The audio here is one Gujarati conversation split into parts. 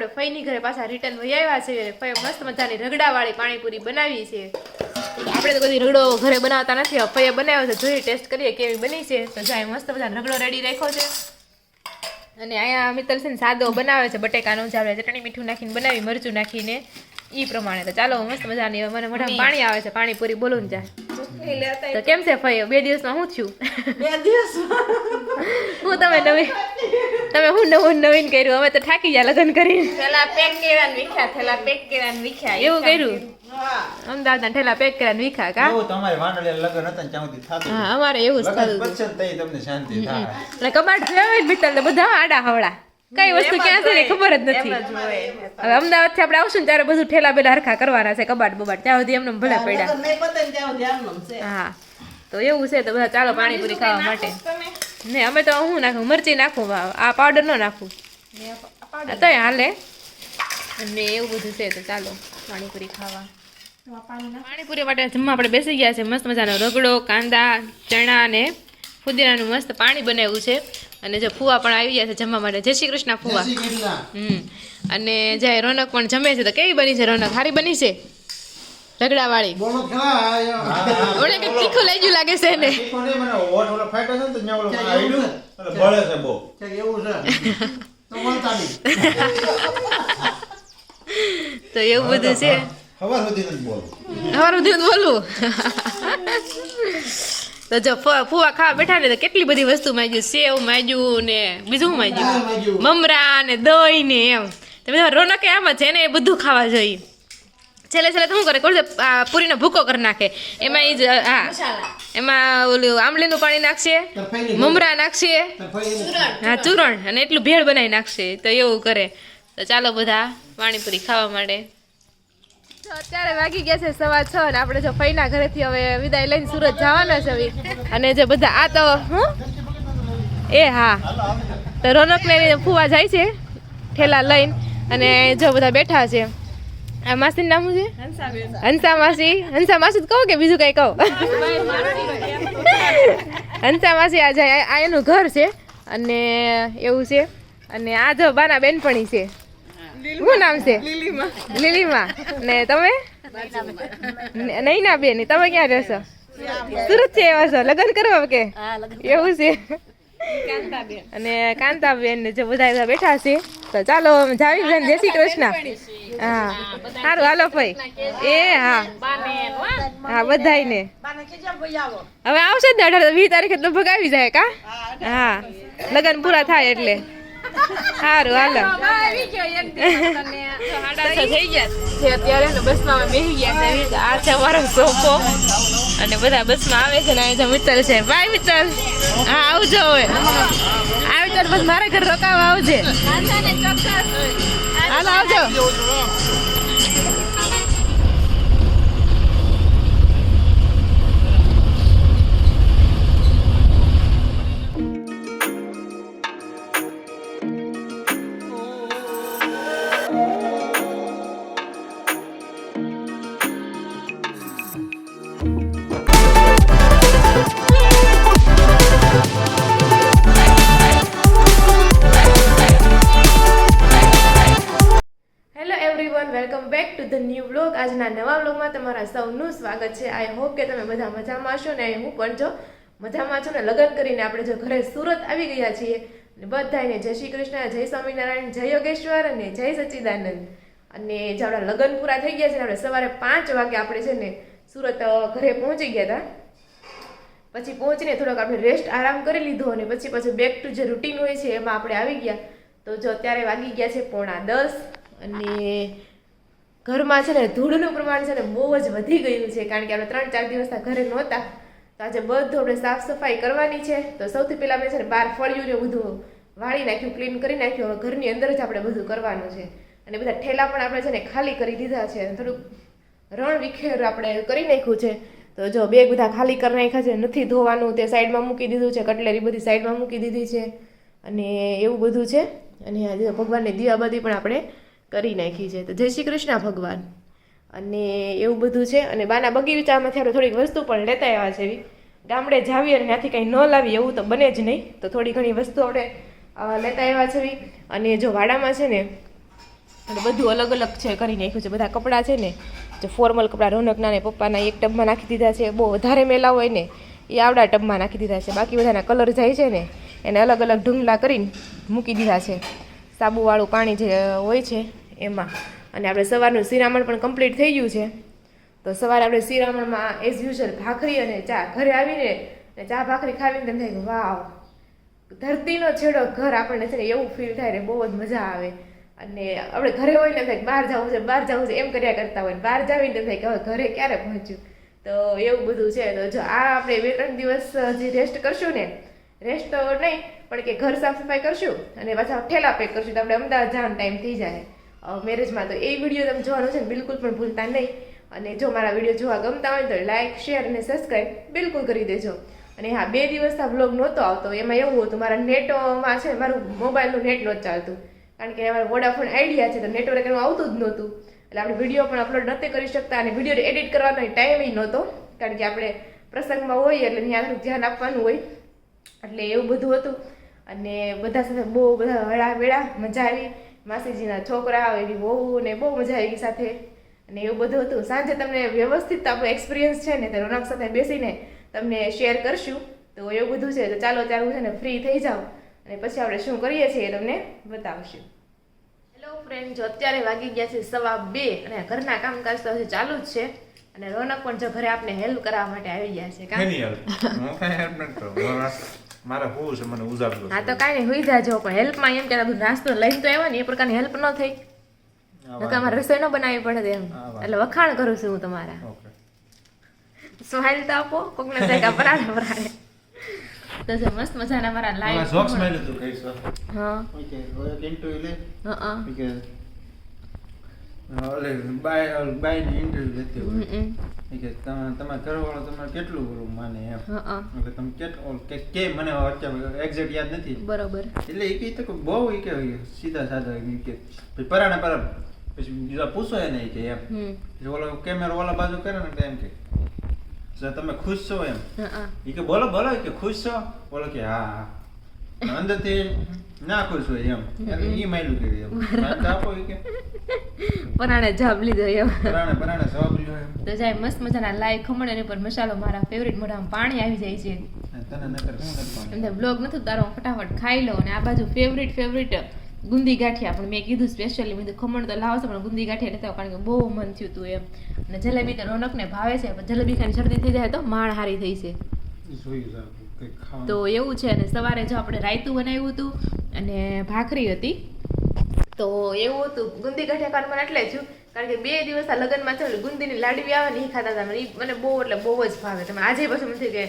આપણે ફઈની ઘરે પાછા રિટર્ન વહી આવ્યા છે. ફઈ મસ્ત મજાની રગડાવાળી પાણીપુરી બનાવી છે. આપણે તો કદી રગડો ઘરે બનાવતા નથી, ફઈએ બનાવ્યો છે, જોઈએ ટેસ્ટ કરીએ કેવી બની છે. તો જાય મસ્ત મજાનો રગડો રેડી રાખ્યો છે. અને અહીંયા મિત્તલ છે ને સાદો બનાવે છે, બટેકાનો જ આપણે ચટણી મીઠું નાખીને બનાવી, મરચું નાખીને ઈ પ્રમાણે. તો ચાલો મસ્ત મજાની મને મોઢામાં પાણી આવે છે, પાણીપુરી બોલું ને જાય. તો કેમ છે ફઈ? 2 દિવસમાં શું થયું? 2 દિવસમાં હું તમે હું નવીન કર્યું? અમે તો થાકી ગયા લગ્ન કરીને. થેલા પેક કર્યા વિખ્યા એવું કર્યું? હા, અમદાવાદના ઠેલા પેક કર્યા વિખા કા? એવું તમારે વાંડલિયા લગન હતા ને ત્યાંથી થાતું. હા, અમારે એવું જ લગન થતું. પછી તઈ તમને શાંતિ થાય. એટલે કબાટ જોયા જ મિત્તલ બધા આડા હવડા, કઈ વસ્તુ ક્યાં છે ને ખબર જ નથી. હવે અમદાવાદ થી આપણે આવશું ને ત્યારે બધું ઠેલા બેલા હરખા કરવાના છે, કબાટ બબાટ ત્યાં સુધી એમને ભલે પડ્યા. નહીં પતે ને ત્યાં સુધી આમનું છે. હા, તો એવું છે. તો બધા ચાલો પાણીપુરી ખાવા માટે. ને અમે તો હું નાખું, મરચી નાખું, આ પાવડર ન નાખું, તોય હાલે. અને એવું બધું છે. તો ચાલો પાણીપુરી ખાવા. પાણીપુરી માટે જમવા આપણે બેસી ગયા છે. મસ્ત મજાનો રગડો, કાંદા, ચણા અને ફુદીનાનું મસ્ત પાણી બનાવ્યું છે. અને જો ફુવા પણ આવી ગયા છે જમવા માટે. જય શ્રી કૃષ્ણ ફુવા. અને જાય રોનક પણ જમે છે. તો કેવી બની છે રોનક? સારી બની છે રગડા વાળી? ઓલે કે તીખું લઈ ગયું લાગે છે ને. તીખું નહીં, મને હોઠ ઓલો ફાટ્યો છે ને તો ન્યા ઓલો આયડું એટલે બળે છે બહુ. એવું છે તો બોલતા નહીં. તો એવું બધું છે. હવાર સુધી નથી બોલું. સવાર સુધી બોલું. તો જો ફુવા ખાવા બેઠા ને તો કેટલી બધી વસ્તુ માંગ્યું. સેવ માંગ્યું ને બીજું શું માંગ્યું? મમરા ને દહીં ને એમ. તો બધા રોનકે આમ જ છે ને, એ બધું ખાવા જોઈએ. છેલ્લે તો શું કરે, પૂરીનો ભૂકો કરી નાખે. એમાં ઈ જ એમાં ઓલું આંબલીનું પાણી નાખશે, મમરા નાખશે, હા ચૂરણ, અને એટલું ભેળ બનાવી નાખશે. તો એવું કરે. તો ચાલો બધા પાણીપુરી ખાવા માટે. અત્યારે વાગી ગયા છે 6:15 ને આપણે જો ફઈના ઘરેથી હવે વિદાય લઈને સુરત જવાના છે હવે. અને જે બધા આ તો હું હા, તો રોનક ને ફુવા જાય છે ઠેલા લઈને. અને જો બધા બેઠા છે. આ માસીનું નામ શું છે? હંસા માસી. હંસા માસી જ કહું કે બીજું કઈ કહું? હંસા માસી આ જાય, આ એનું ઘર છે. અને એવું છે. અને આ જો બાના બેનપણી છે. શું નામ છે? લીલીમાં. ને તમે? નૈના બેન. તમે ક્યાં રહેશો? સુરત છે એવા છો? લગ્ન કરવા કે એવું છે? અને કાંતાબેન ને જે બધા બેઠા છે. તો ચાલો જાવી બેન, જય શ્રી કૃષ્ણ. હા સારું, હાલો ભાઈ. હા બધાય ને હવે આવશે જ 18-20 તારીખે લગભગ આવી જાય કા? હા, લગ્ન પૂરા થાય એટલે. સારું હાલો. થઈ ગયા છે અત્યારે ને બસમાં અમે બેસી ગયા છે. આ છે અમારો સોફો અને બધા બસમાં આવે છે. ને આ મિત્તલ છે. બાય મિત્તલ. હા આવજો હવે. આવી ત્યારે બસ મારા ઘર રોકાવા આવજે. હાલો આવજો. Welcome back to the new vlog. આજના નવા વ્લોગમાં તમારા સૌનું સ્વાગત છે. આઈ હોપ કે તમે બધા મજામાં છો ને હું પણ જો મજામાં છું. ને લગ્ન કરીને આપણે જો ઘરે સુરત આવી ગયા છીએ. બધાને જય શ્રી કૃષ્ણ, જય સ્વામિનારાયણ, જય યોગેશ્વર અને જય સચ્ચિદાનંદ. અને જે આપણા લગ્ન પૂરા થઈ ગયા છે ને આપણે સવારે 5 વાગે આપણે છે ને સુરત ઘરે પહોંચી ગયા હતા. પછી પહોંચીને થોડોક આપણે રેસ્ટ આરામ કરી લીધો અને પછી બેક ટુ જે રૂટીન હોય છે એમાં આપણે આવી ગયા. તો જો અત્યારે વાગી ગયા છે 9:30 અને ઘરમાં છે ને ધૂળનું પ્રમાણ છે ને બહુ જ વધી ગયું છે. કારણ કે આપણે 3-4 દિવસના ઘરે નહોતા. તો આજે બધું આપણે સાફ સફાઈ કરવાની છે. તો સૌથી પહેલાં મેં છે ને બહાર ફળિયું ને બધું વાળી નાખ્યું, ક્લીન કરી નાખ્યું. હવે ઘરની અંદર જ આપણે બધું કરવાનું છે. અને બધા ઠેલા પણ આપણે છે ને ખાલી કરી દીધા છે. થોડુંક રણ વિખેર આપણે કરી નાખ્યું છે. તો જો બેગ બધા ખાલી કરી નાખ્યા છે. નથી ધોવાનું તે સાઈડમાં મૂકી દીધું છે. કટલેરી બધી સાઈડમાં મૂકી દીધી છે. અને એવું બધું છે. અને આજે ભગવાનની દીવાબત્તી પણ આપણે કરી નાખી છે. તો જય શ્રી કૃષ્ણ ભગવાન. અને એવું બધું છે. અને બાના બગીચામાંથી આપણે થોડીક વસ્તુ પણ લેતા આવ્યા છે. એવી ગામડે જાવી અને ત્યાંથી કંઈ ન લાવી એવું તો બને જ નહીં. તો થોડી ઘણી વસ્તુ આપણે લેતા આવ્યા છે. અને જો વાડામાં છે ને અને બધું અલગ અલગ છે કરી નાખ્યું છે. બધા કપડાં છે ને જે ફોર્મલ કપડાં રોનકના ને પપ્પાના એક ટબમાં નાખી દીધા છે. બહુ વધારે મેલા હોય ને એ આવડા ટબમાં નાખી દીધા છે. બાકી બધાના કલર જાય છે ને એને અલગ અલગ ઢૂંગલા કરીને મૂકી દીધા છે સાબુવાળું પાણી જે હોય છે એમાં. અને આપણે સવારનું શિરામણ પણ કમ્પ્લીટ થઈ ગયું છે. તો સવારે આપણે શિરામણમાં એઝ યુઝ્યુઅલ ભાખરી અને ચા. ઘરે આવીને ચા ભાખરી ખાવીને તેમ થાય વાવ, ધરતીનો છેડો ઘર આપણને છે ને એવું ફીલ થાય ને બહુ જ મજા આવે. અને આપણે ઘરે હોય ને થાય બહાર જવું છે બહાર જવું છે એમ કર્યા કરતા હોય. બહાર જાવીને થાય કે હવે ઘરે ક્યારે પહોંચ્યું. તો એવું બધું છે. તો જો આ આપણે 2-3 દિવસ હજી રેસ્ટ કરશું ને, રેસ્ટ તો નહીં પણ કે ઘર સાફ સફાઈ કરશું અને પાછા ઠેલા પેક કરશું તો આપણે અમદાવાદ જવાનો ટાઈમ થઈ જાય મેરેજમાં. તો એ વિડીયો તમે જોવાનું છે ને બિલકુલ પણ ભૂલતા નહીં. અને જો મારા વિડીયો જોવા ગમતા હોય તો લાઇક શેર અને સબસ્ક્રાઈબ બિલકુલ કરી દેજો. અને હા, 2 દિવસથી વ્લોગ નહોતો આવતો. એમાં એવું હતું મારા નેટમાં છે મારું મોબાઈલનું નેટ નહોતું ચાલતું કારણ કે અમારે વોડાફોન આઈડિયા છે તો નેટવર્ક એનું આવતું જ નહોતું. એટલે આપણે વિડીયો પણ અપલોડ નહોતી કરી શકતા અને વિડીયો એડિટ કરવાનો ટાઈમ નહોતો કારણ કે આપણે પ્રસંગમાં હોઈએ એટલે ત્યાં થોડુંક ધ્યાન આપવાનું હોય. એટલે એવું બધું હતું. અને બધા સાથે બહુ બધા હળાવેળા મજા આવી. માસીજીના છોકરા એની વહુ ને બહુ મજા આવી સાથે અને એવું બધું હતું. સાંજે તમને વ્યવસ્થિત આપણો એક્સપિરિયન્સ છે ને તે રોનક સાથે બેસીને તમને શેર કરશું. તો એવું બધું છે. તો ચાલો ચાલુ છે ને ફ્રી થઈ જાઓ અને પછી આપણે શું કરીએ છીએ એ તમને બતાવશું. હેલો ફ્રેન્ડ, જો અત્યારે વાગી ગયા છે 2:15 અને ઘરના કામકાજ તો હજી ચાલુ જ છે. અને રોનક પણ જો ઘરે આપણે હેલ્પ કરવા માટે આવી ગયા છે. નહીં યાર હું કઈ હેલ્પ ન કરું. મારે હું છે મને ઉજાગરો. હા તો કાંઈ નહીં, હોઈ જાજો. પણ હેલ્પમાં એમ કે બધું નાસ્તો લઈને તો આવ્યા ને એ પ્રકારની હેલ્પ ન થઈ. તમારે રસોઈ ન બનાવવી પડે એમ. એટલે વખાણ કરું છું હું તમારા. ઓકે સ્માઈલ તો આપો કોકને દેખા પરાડે પરાડે. તો જો મસ્ત મજાના મારા લાઈવ જોક્સ મેં લીધું કઈ સર. હા ઓકે હવે ઇન્ટરવ્યુ લે. હા કે ઓલે બાય ની ઇન્ટરવ્યુ લેતી હોય કે તમારા ઘરવાળો તમારે કેટલું બોલું માને એમ. એટલે તમે કેટલું કે મને અત્યારે એક્ઝેક્ટ યાદ નથી બરોબર. એટલે એ કહે તો બહુ એ કે સીધા સાધા કે પછી પરાણે પરાણ પછી બીજા પૂછો એને કે એમ ઓલો કેમેરો ઓલા બાજુ કરે ને એમ કે તમે ખુશ છો એમ. એ કે બોલો બોલો કે ખુશ છો. બોલો કે હા. અંદરથી ના ખુશ હોય એમ એટલે એ માયલું કરી એમ આપો કે પરાણે જવાબ લીધો એમ. પરાણે જવાબ લીધો એમ. તો જાય મસ્ત મજાના લાઈવ ખમણ એની પર મસાલો મારા ફેવરિટ મોઢામાં પાણી આવી જાય છે. તને નકર શું નથી એમને બ્લોગ નથી તારો ફટાફટ ખાઈ લો. અને આ બાજુ ફેવરિટ ગુંદી ગાંઠિયા પણ મેં કીધું સ્પેશિયલી મેં ખમણ તો લાવશે પણ ગુંદી ગાંઠિયા લેતા કારણ કે બહુ મન થયું હતું એમ. અને જલેબી તો રોનકને ભાવે છે પણ જલેબી ખાની શરદી થઈ જાય તો માણ હારી થઈ છે. તો એવું છે. અને સવારે જો આપણે રાયતું બનાવ્યું હતું અને ભાખરી હતી. તો એવું હતું ગુંદી ગાંઠિયા ખાવાનું મને એટલે થયું કારણ કે 2 દિવસ આ લગ્નમાં છે ગુંદીની લાડવી આવે ને એ ખાતા હતા. મને બહુ એટલે બહુ જ ભાવે. તમે આજે પછી મને કે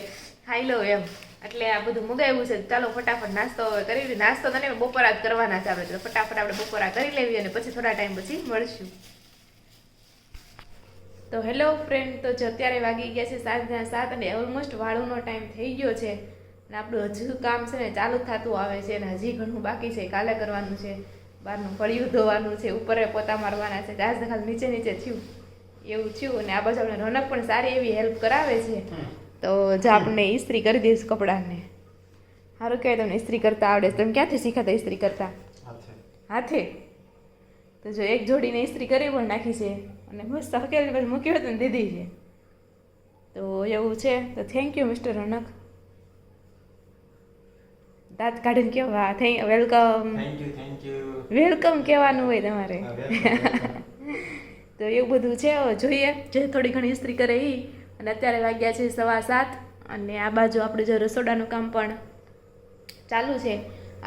ખાઈ લો એમ. એટલે આ બધું મગાવ્યું છે. ચાલો ફટાફટ નાસ્તો કરી. નાસ્તો તો નહીં બપોરા જ કરવાના છે આપણે. તો ફટાફટ આપણે બપોરા કરી લેવી અને પછી થોડા ટાઈમ પછી મળશું. તો હેલો ફ્રેન્ડ, તો જો અત્યારે વાગી ગયા છે 7:30 અને ઓલમોસ્ટ વાળુનો ટાઈમ થઈ ગયો છે. અને આપણું હજુ કામ છે ને ચાલુ થતું આવે છે અને હજી ઘણું બાકી છે. કાલે કરવાનું છે, બહારનું ફળિયું ધોવાનું છે, ઉપરે પોતા મારવાના છે. આજ ખાલી નીચે થયું એવું થયું. અને આ બાજુ આપણે રોનક પણ સારી એવી હેલ્પ કરાવે છે. તો જો આપણે ઇસ્ત્રી કરી દઈશું કપડાને. સારું કહેવાય તમને ઇસ્ત્રી કરતા આવડે. તમે ક્યાંથી શીખાતા ઇસ્ત્રી કરતા? હાથે. તો જો એક જોડીને ઇસ્ત્રી કરી પણ નાખી છે અને મસ્ત હકેલી પછી મૂક્યું હતું ને દીધી છે. તો એવું છે. તો થેન્ક યુ મિસ્ટર રોનક. દાંત કાઢીને કેવા વેલકમ વેલકમ કહેવાનું હોય તમારે. તો એવું બધું છે. જોઈએ જે થોડી ઘણી ઇસ્ત્રી કરે એ. અને અત્યારે વાગ્યા છે 7:15 અને આ બાજુ આપણે જો રસોડાનું કામ પણ ચાલુ છે.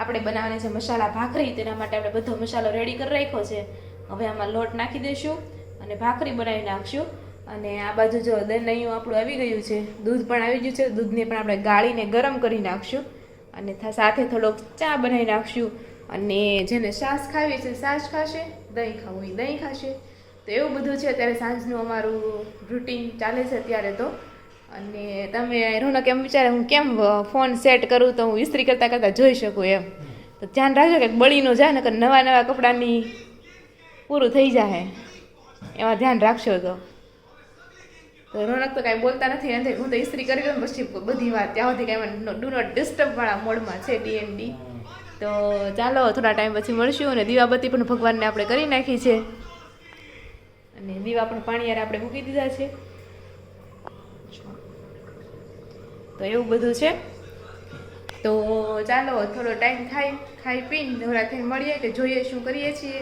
આપણે બનાવવાની છે મસાલા ભાખરી. તેના માટે આપણે બધો મસાલો રેડી કરી રાખ્યો છે. હવે આમાં લોટ નાખી દઈશું અને ભાખરી બનાવી નાખશું. અને આ બાજુ જો દહીં આપણું આવી ગયું છે, દૂધ પણ આવી ગયું છે. દૂધને પણ આપણે ગાળીને ગરમ કરી નાખશું અને સાથે થોડોક ચા બનાવી નાખશું. અને જેને છાશ ખાવી છે છાશ ખાશે, દહીં ખાવું હોય દહીં ખાશે. તો એવું બધું છે. અત્યારે સાંજનું અમારું રૂટીન ચાલે છે અત્યારે તો. અને તમે રોનક એમ વિચારે હું કેમ ફોન સેટ કરું તો હું ઇસ્ત્રી કરતાં કરતાં જોઈ શકું એમ. તો ધ્યાન રાખજો કે બળીનું જાય નકર નવા કપડાની પૂરું થઈ જાય એમાં ધ્યાન રાખશો તો રોનક તો કાંઈ બોલતા નથી. એમ હું તો ઇસ્ત્રી કરી દઉં પછી બધી વાત ત્યાં સુધી કાંઈ ડુ નોટ ડિસ્ટર્બ વાળા મોડમાં છે DND. તો ચાલો થોડા ટાઈમ પછી મળશું. અને દીવાબત્તી પણ ભગવાનને આપણે કરી નાખી છે અને દીવા પણ પાણીયારે આપણે મૂકી દીધા છે. તો એવું બધું છે. તો ચાલો થોડો ટાઈમ થાય, ખાઈ પીને નવરા થઈને મળીએ કે જોઈએ શું કરીએ છીએ.